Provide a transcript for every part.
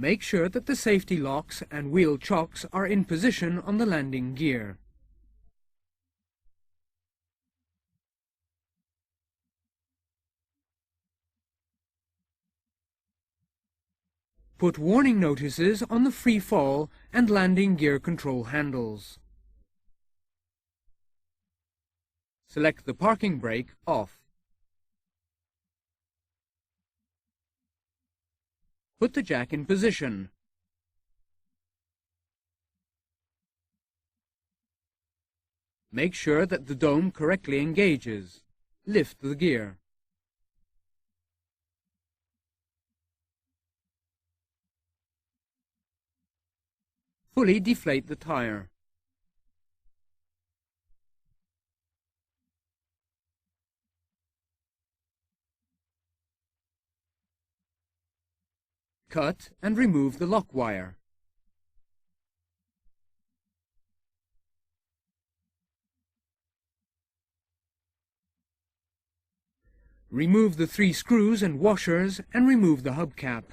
Make sure that the safety locks and wheel chocks are in position on the landing gear. Put warning notices on the free fall and landing gear control handles. Select the parking brake off. Put the jack in position. Make sure that the dome correctly engages. Lift the gear. Fully deflate the tire. Cut and remove the lock wire. Remove the 3 screws and washers and remove the hubcap.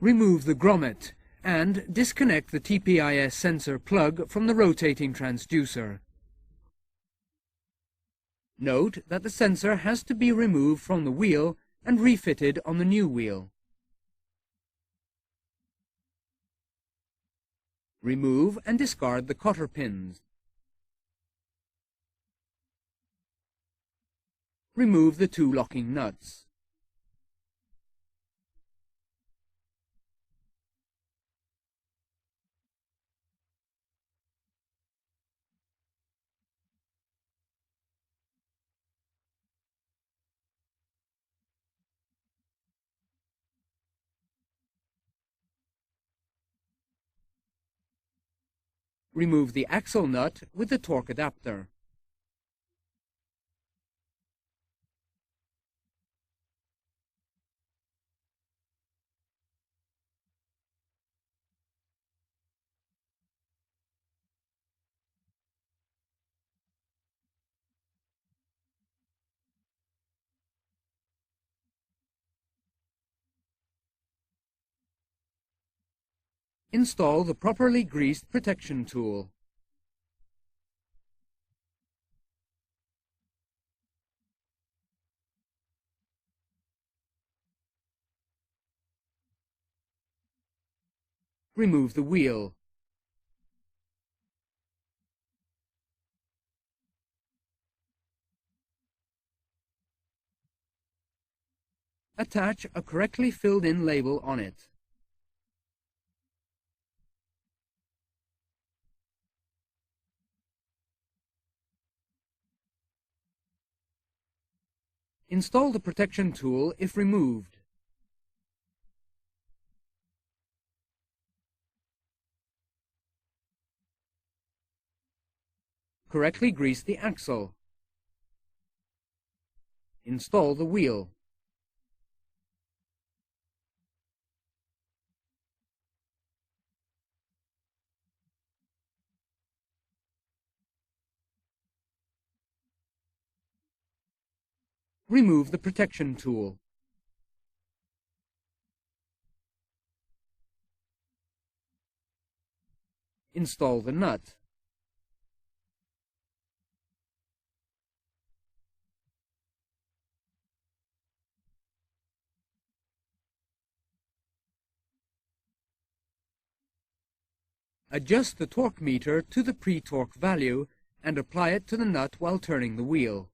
Remove the grommet and disconnect the TPIS sensor plug from the rotating transducer. Note that the sensor has to be removed from the wheel and refitted on the new wheel. Remove and discard the cotter pins. Remove the 2 locking nuts. Remove the axle nut with the torque adapter. Install the properly greased protection tool. Remove the wheel. Attach a correctly filled-in label on it. Install the protection tool if removed. Correctly grease the axle. Install the wheel. Remove the protection tool. Install the nut. Adjust the torque meter to the pre-torque value and apply it to the nut while turning the wheel.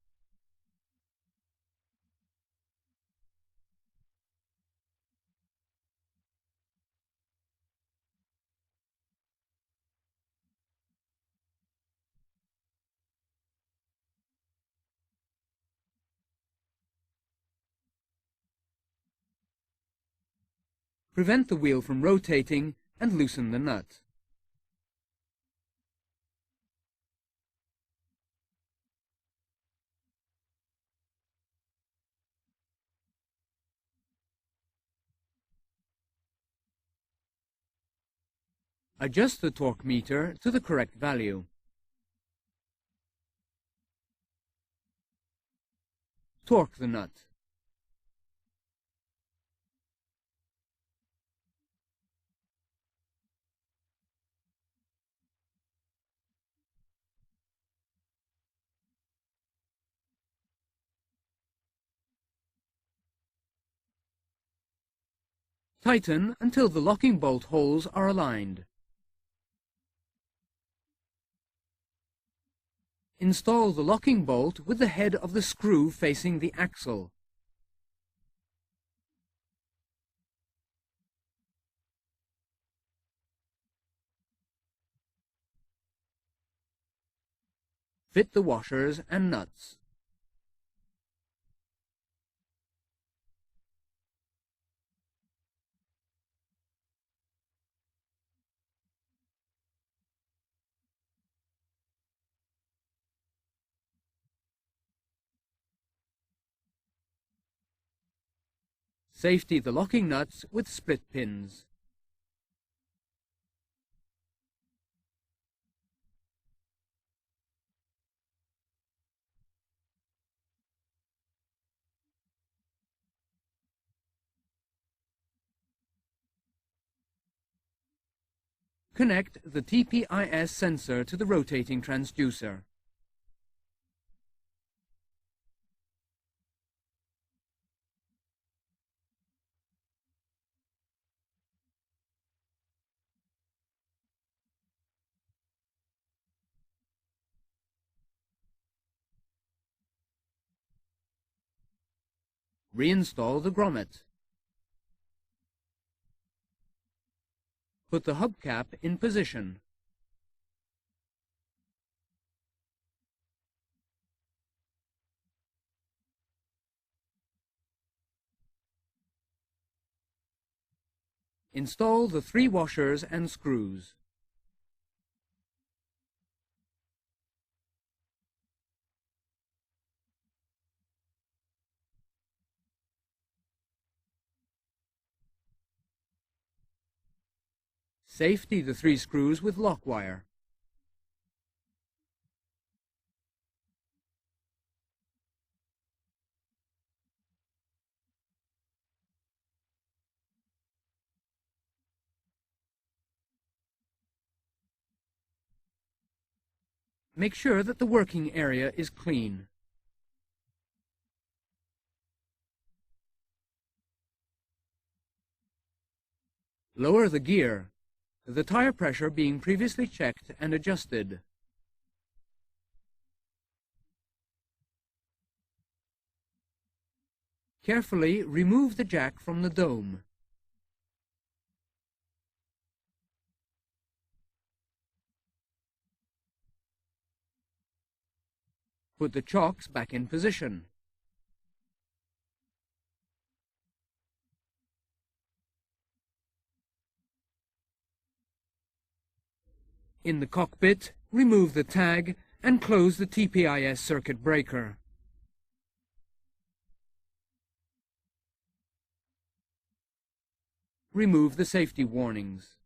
Prevent the wheel from rotating and loosen the nut. Adjust the torque meter to the correct value. Torque the nut. Tighten until the locking bolt holes are aligned. Install the locking bolt with the head of the screw facing the axle. Fit the washers and nuts. Safety the locking nuts with split pins. Connect the TPIS sensor to the rotating transducer. Reinstall the grommet. Put the hubcap in position. Install the 3 washers and screws. Safety the 3 screws with lock wire. Make sure that the working area is clean. Lower the gear, the tire pressure being previously checked and adjusted. Carefully remove the jack from the dome. Put the chocks back in position. In the cockpit, remove the tag and close the TPIS circuit breaker. Remove the safety warnings.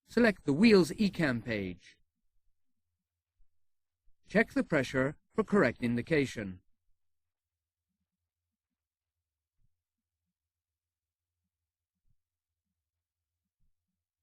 Select the wheel's ECAM page. Check the pressure for correct indication.